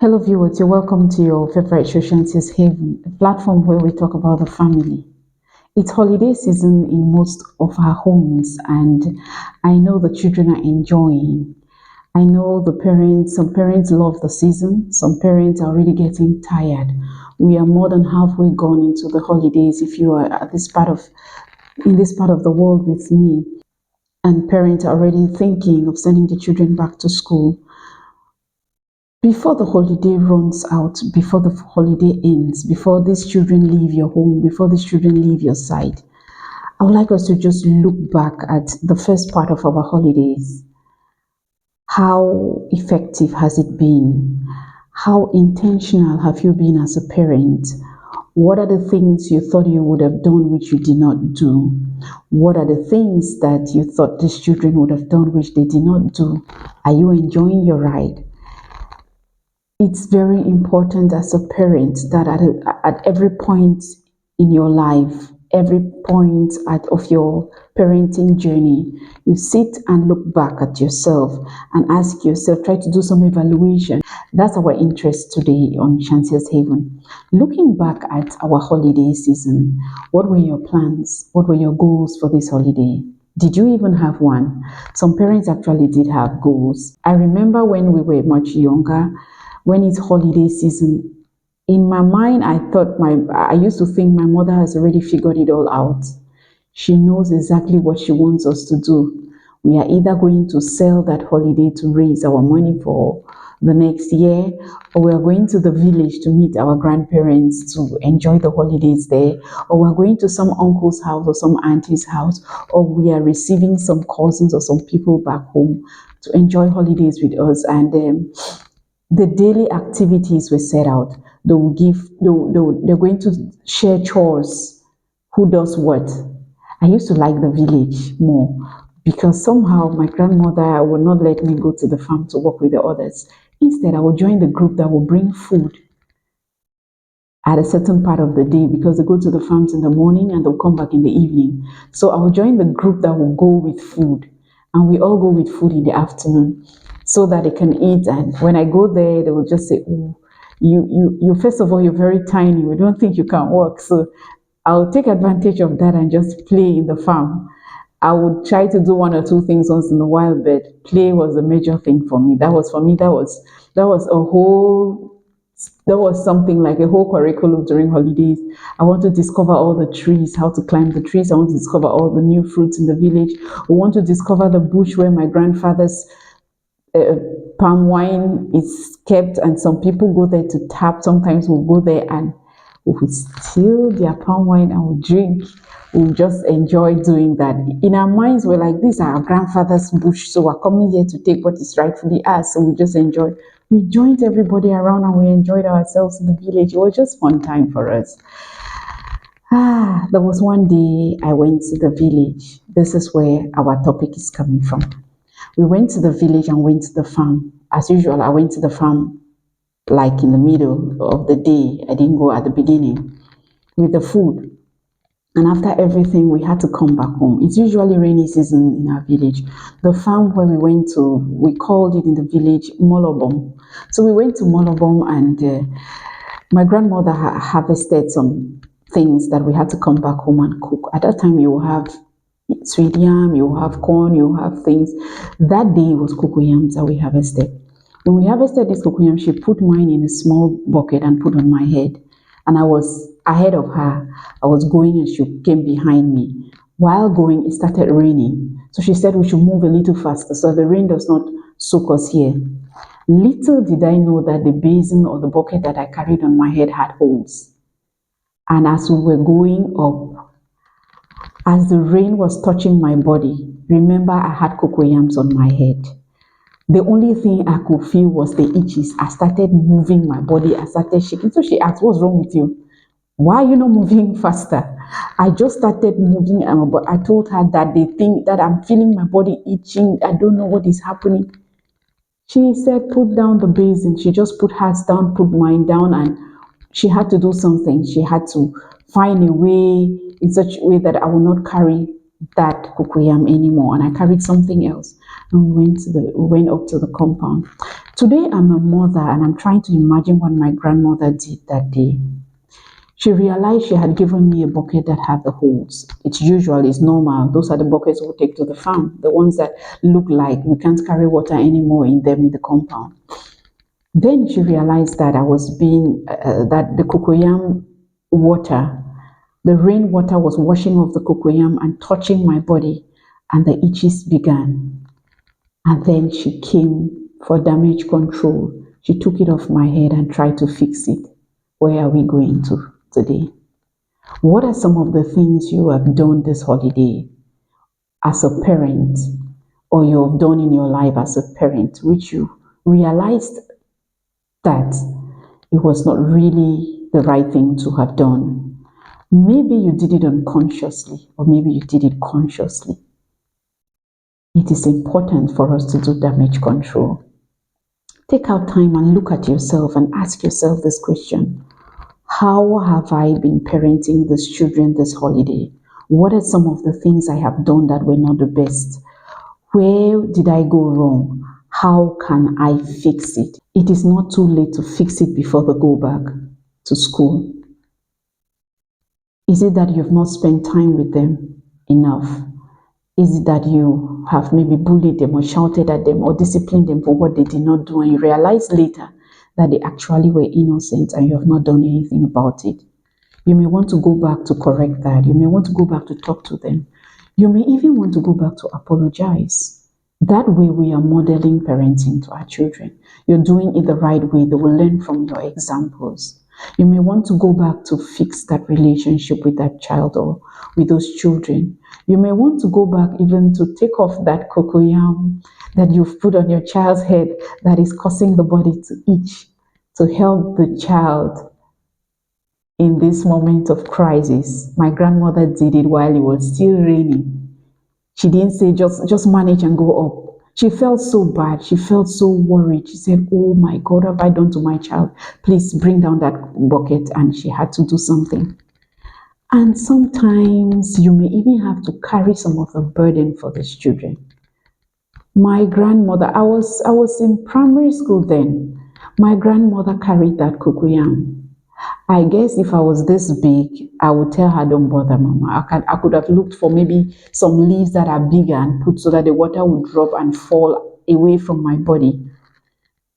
Hello viewers, you're welcome to your favorite show, Shanty's Haven, a platform where we talk about the family. It's holiday season in most of our homes, and I know the children are enjoying. I know some parents love the season, some parents are already getting tired. We are more than halfway gone into the holidays if you are in this part of the world with me, and parents are already thinking of sending the children back to school. Before the holiday runs out, before the holiday ends, before these children leave your home, before these children leave your side, I would like us to just look back at the first part of our holidays. How effective has it been? How intentional have you been as a parent? What are the things you thought you would have done which you did not do? What are the things that you thought these children would have done which they did not do? Are you enjoying your ride? It's very important as a parent that at every point in your life, every point of your parenting journey, you sit and look back at yourself and ask yourself, try to do some evaluation. That's our interest today on Shanty's Haven. Looking back at our holiday season, what were your plans? What were your goals for this holiday? Did you even have one? Some parents actually did have goals. I remember when we were much younger, when it's holiday season, in my mind, I used to think my mother has already figured it all out. She knows exactly what she wants us to do. We are either going to sell that holiday to raise our money for the next year, or we are going to the village to meet our grandparents to enjoy the holidays there, or we're going to some uncle's house or some auntie's house, or we are receiving some cousins or some people back home to enjoy holidays with us. And the daily activities were set out. They're going to share chores. Who does what? I used to like the village more because somehow my grandmother would not let me go to the farm to work with the others. Instead, I would join the group that would bring food at a certain part of the day because they go to the farms in the morning and they'll come back in the evening. So I will join the group that will go with food, and we all go with food in the afternoon so that they can eat. And when I go there, they will just say, "Oh, you first of all, you're very tiny. We don't think you can walk." So I'll take advantage of that and just play in the farm. I would try to do one or two things once in a while, but play was a major thing for me. That was for me. That was something like a whole curriculum during holidays. I want to discover all the trees, how to climb the trees. I want to discover all the new fruits in the village. I want to discover the bush where my grandfather's uh, palm wine is kept, and some people go there to tap. Sometimes we'll go there and we'll steal their palm wine and we'll drink. We'll just enjoy doing that. In our minds, we're like, this is our grandfather's bush, so we're coming here to take what is rightfully ours. So we just enjoy. We joined everybody around and we enjoyed ourselves in the village. It was just fun time for us. There was one day I went to the village. This is where our topic is coming from. We went to the village and went to the farm. As usual, I went to the farm like in the middle of the day. I didn't go at the beginning with the food. And after everything, we had to come back home. It's usually rainy season in our village. The farm where we went to, we called it in the village Molobom. So we went to Molobom, and my grandmother harvested some things that we had to come back home and cook. At that time, you have sweet yam, you have corn, you have things. That day was cocoyams that we harvested. When we harvested this cocoyam, she put mine in a small bucket and put on my head. And I was ahead of her. I was going and she came behind me. While going, it started raining. So she said we should move a little faster so the rain does not soak us here. Little did I know that the basin or the bucket that I carried on my head had holes. And as we were going up, as the rain was touching my body, remember I had cocoyams on my head. The only thing I could feel was the itches. I started moving my body. I started shaking. So she asked, "What's wrong with you? Why are you not moving faster?" I just started moving, but I told her that they think that I'm feeling my body itching. I don't know what is happening. She said, "Put down the basin." She just put hers down, put mine down, and she had to do something. She had to find a way in such a way that I will not carry that cocoyam anymore, and I carried something else. And we went up to the compound. Today I'm a mother and I'm trying to imagine what my grandmother did that day. She realized she had given me a bucket that had the holes. It's usual, it's normal. Those are the buckets we'll take to the farm, the ones that look like we can't carry water anymore in them in the compound. Then she realized that that the cocoyam water, the rainwater was washing off the cocoyam and touching my body, and the itches began. And then she came for damage control. She took it off my head and tried to fix it. Where are we going to today? What are some of the things you have done this holiday as a parent, or you have done in your life as a parent, which you realized that it was not really the right thing to have done? Maybe you did it unconsciously, or maybe you did it consciously. It is important for us to do damage control. Take out time and look at yourself and ask yourself this question: how have I been parenting these children this holiday? What are some of the things I have done that were not the best? Where did I go wrong? How can I fix it? It is not too late to fix it before they go back to school. Is it that you've not spent time with them enough? Is it that you have maybe bullied them or shouted at them or disciplined them for what they did not do, and you realize later that they actually were innocent and you have not done anything about it? You may want to go back to correct that. You may want to go back to talk to them. You may even want to go back to apologize. That way, we are modeling parenting to our children. You're doing it the right way. They will learn from your examples. You may want to go back to fix that relationship with that child or with those children. You may want to go back even to take off that cocoyam that you've put on your child's head that is causing the body to itch, to help the child in this moment of crisis. My grandmother did it while it was still raining. She didn't say just manage and go up. She felt so bad. She felt so worried. She said, "Oh my God, what have I done to my child? Please bring down that bucket." And she had to do something. And sometimes you may even have to carry some of the burden for these children. My grandmother, I was in primary school then. My grandmother carried that cocoyam. I guess if I was this big, I would tell her, "Don't bother, Mama." I could have looked for maybe some leaves that are bigger and put so that the water would drop and fall away from my body,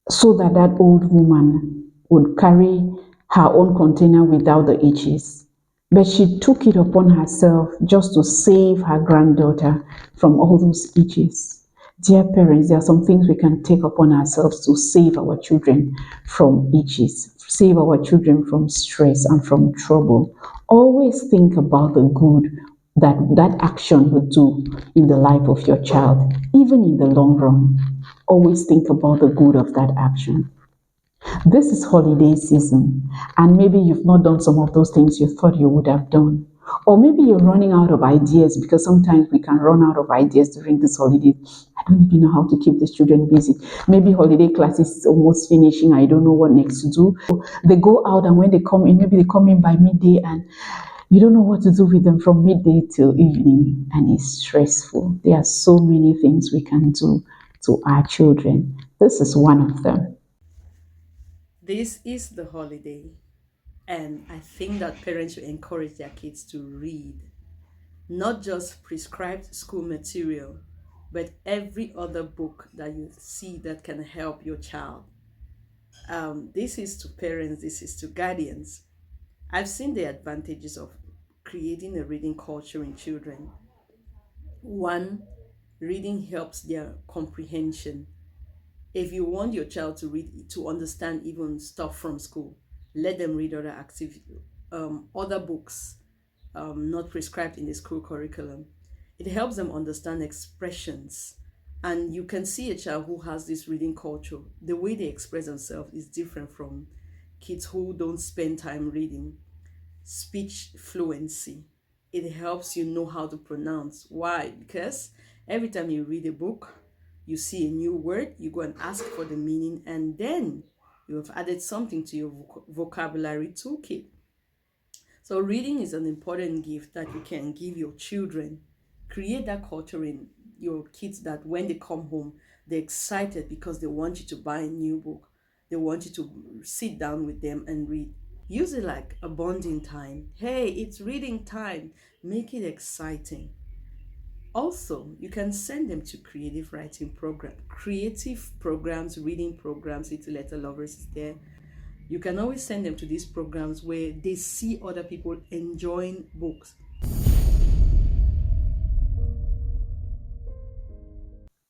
so that that old woman would carry her own container without the itches. But she took it upon herself just to save her granddaughter from all those itches. Dear parents, there are some things we can take upon ourselves to save our children from itches, save our children from stress and from trouble. Always think about the good that that action would do in the life of your child, even in the long run. Always think about the good of that action. This is holiday season, and maybe you've not done some of those things you thought you would have done. Or maybe you're running out of ideas, because sometimes we can run out of ideas during this holiday. I don't even know how to keep the children busy. Maybe holiday classes is almost finishing. I don't know what next to do. They go out, and when they come in, maybe they come in by midday, and you don't know what to do with them from midday till evening, and it's stressful. There are so many things we can do to our children. This is one of them. This is the holiday, and I think that parents should encourage their kids to read, not just prescribed school material, but every other book that you see that can help your child. This is to parents, this is to guardians. I've seen the advantages of creating a reading culture in children. One, reading helps their comprehension. If you want your child to read to understand even stuff from school, let them read other books, not prescribed in the school curriculum. It helps them understand expressions, and you can see a child who has this reading culture. The way they express themselves is different from kids who don't spend time reading. Speech fluency. It helps you know how to pronounce. Why? Because every time you read a book, you see a new word, you go and ask for the meaning, and then you have added something to your vocabulary toolkit. So, reading is an important gift that you can give your children. Create that culture in your kids that when they come home, they're excited because they want you to buy a new book. They want you to sit down with them and read. Use it like a bonding time. Hey, it's reading time. Make it exciting. Also, you can send them to creative programs, reading programs. Little Letter Lovers is there. You can always send them to these programs where they see other people enjoying books.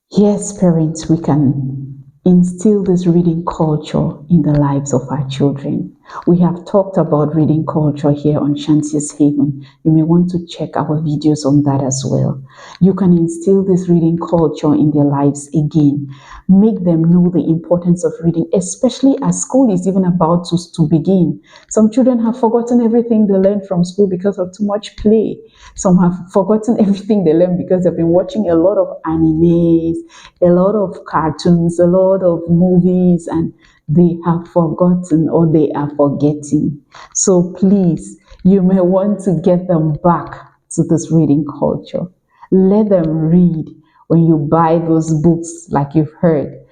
Yes, parents, we can instill this reading culture in the lives of our children. We have talked about reading culture here on Shanti's Haven. You may want to check our videos on that as well. You can instill this reading culture in their lives again. Make them know the importance of reading, especially as school is even about to begin. Some children have forgotten everything they learned from school because of too much play. Some have forgotten everything they learned because they've been watching a lot of animes, a lot of cartoons, a lot of movies, and they have forgotten or they are forgetting. So please, you may want to get them back to this reading culture. Let them read when you buy those books, like you've heard.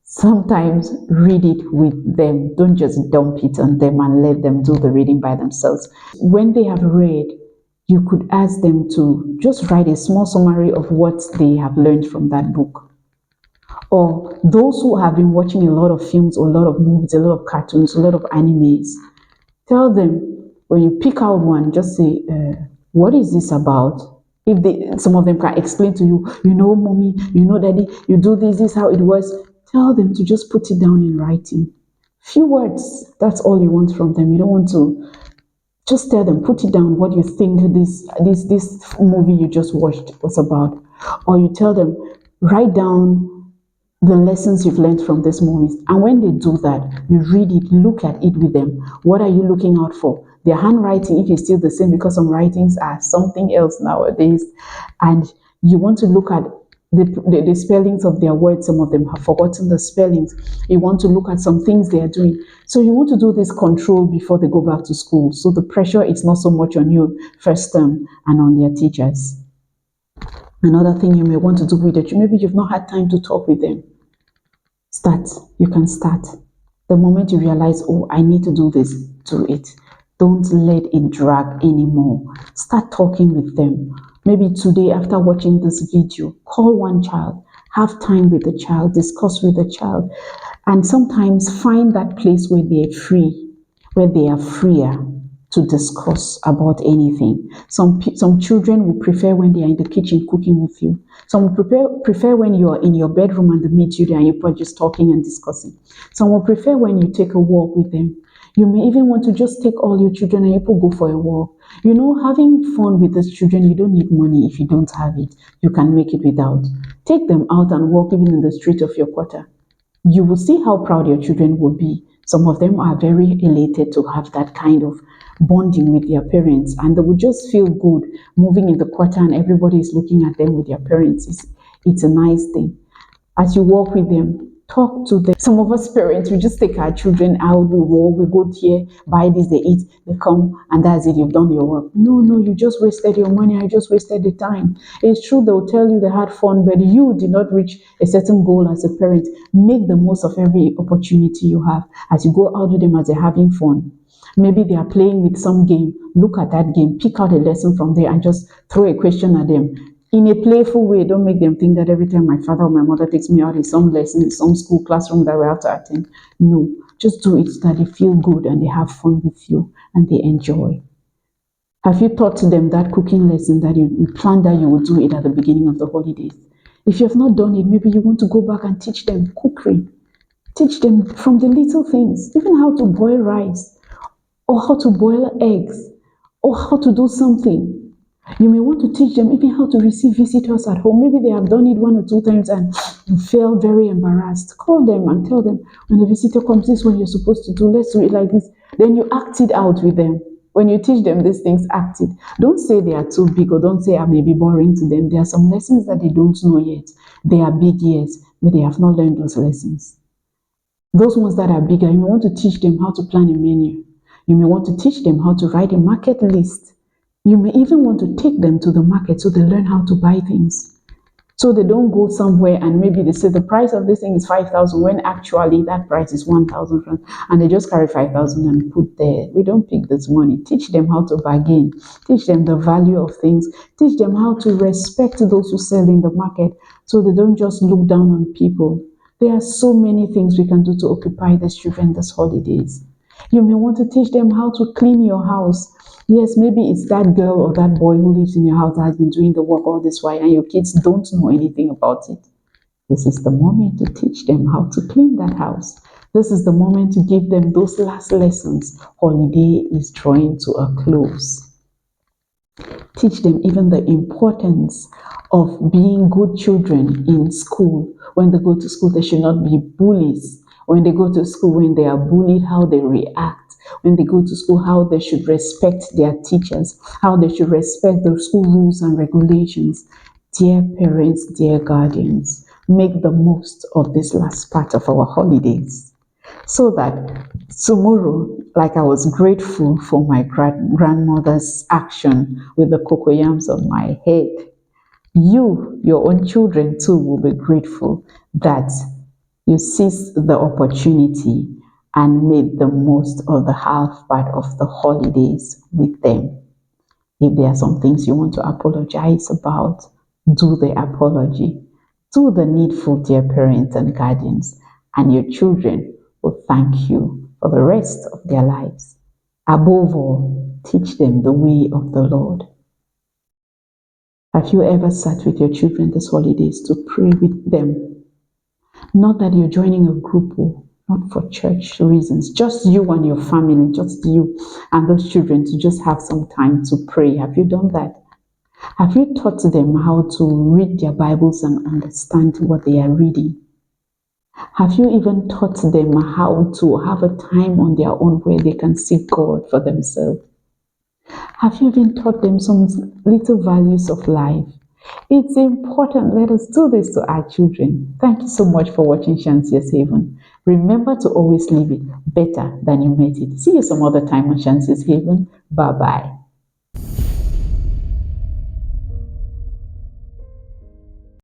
Sometimes read it with them. Don't just dump it on them and let them do the reading by themselves. When they have read, you could ask them to just write a small summary of what they have learned from that book. Or those who have been watching a lot of films or a lot of movies, a lot of cartoons, a lot of animes, tell them when you pick out one, just say, what is this about? If some of them can explain to you, mommy, daddy, you do this is how it was. Tell them to just put it down in writing. Few words, that's all you want from them. You don't want to just tell them, put it down what you think this movie you just watched was about. Or you tell them, write down the lessons you've learned from these movies. And when they do that, you read it, look at it with them. What are you looking out for? Their handwriting, if it's still the same, because some writings are something else nowadays. And you want to look at the spellings of their words. Some of them have forgotten the spellings. You want to look at some things they are doing. So you want to do this control before they go back to school. So the pressure is not so much on you first term and on their teachers. Another thing you may want to do with it, maybe you've not had time to talk with them. Start. You can start. The moment you realize, oh, I need to do this, do it. Don't let it drag anymore. Start talking with them. Maybe today, after watching this video, call one child, have time with the child, discuss with the child, and sometimes find that place where they're free, where they are freer to discuss about anything. Some children will prefer when they are in the kitchen cooking with you. Some will prefer when you are in your bedroom and they meet you there and you're just talking and discussing. Some will prefer when you take a walk with them. You may even want to just take all your children and you go for a walk. Having fun with these children, you don't need money if you don't have it. You can make it without. Take them out and walk even in the street of your quarter. You will see how proud your children will be. Some of them are very elated to have that kind of bonding with their parents, and they will just feel good moving in the quarter and everybody is looking at them with their parents. It's a nice thing. As you walk with them, talk to them. Some of us parents, we just take our children out, we walk, we go here, buy this, they eat, they come, and that's it, you've done your work. No, you just wasted your money, I just wasted the time. It's true, they'll tell you they had fun, but you did not reach a certain goal as a parent. Make the most of every opportunity you have as you go out with them as they're having fun. Maybe they are playing with some game. Look at that game, pick out a lesson from there and just throw a question at them. In a playful way, don't make them think that every time my father or my mother takes me out in some lesson, in some school classroom that we have to attend. No, just do it so that they feel good and they have fun with you and they enjoy. Have you taught them that cooking lesson that you planned that you would do it at the beginning of the holidays? If you have not done it, maybe you want to go back and teach them cookery. Teach them from the little things, even how to boil rice, or how to boil eggs, or how to do something. You may want to teach them even how to receive visitors at home. Maybe they have done it 1 or 2 times and feel very embarrassed. Call them and tell them, when a visitor comes, this is what you're supposed to do. Let's do it like this. Then you act it out with them. When you teach them these things, act it. Don't say they are too big or don't say I may be boring to them. There are some lessons that they don't know yet. They are big, yes, but they have not learned those lessons. Those ones that are bigger, you may want to teach them how to plan a menu. You may want to teach them how to write a market list. You may even want to take them to the market so they learn how to buy things. So they don't go somewhere and maybe they say the price of this thing is 5,000 when actually that price is 1,000 francs, and they just carry 5,000 and put there. We don't pick this money. Teach them how to bargain. Teach them the value of things. Teach them how to respect those who sell in the market so they don't just look down on people. There are so many things we can do to occupy the children this holidays. You may want to teach them how to clean your house. Yes, maybe it's that girl or that boy who lives in your house that has been doing the work all this while and your kids don't know anything about it. This is the moment to teach them how to clean that house. This is the moment to give them those last lessons. Holiday is drawing to a close. Teach them even the importance of being good children in school. When they go to school, they should not be bullies. When they go to school, when they are bullied, how they react. When they go to school, how they should respect their teachers, how they should respect the school rules and regulations. Dear parents, dear guardians, make the most of this last part of our holidays so that tomorrow, like I was grateful for my grandmother's action with the cocoyams on my head, you, your own children too, will be grateful that you seized the opportunity and made the most of the half part of the holidays with them. If there are some things you want to apologize about, do the apology. Do the needful, dear parents and guardians, and your children will thank you for the rest of their lives. Above all, teach them the way of the Lord. Have you ever sat with your children this holidays to pray with them? Not that you're joining a group, not for church reasons, just you and your family, just you and those children to just have some time to pray. Have you done that? Have you taught them how to read their Bibles and understand what they are reading? Have you even taught them how to have a time on their own where they can seek God for themselves? Have you even taught them some little values of life? It's important. Let us do this to our children. Thank you so much for watching Shantia's Haven. Remember to always leave it better than you met it. See you some other time on Shantia's Haven. Bye-bye.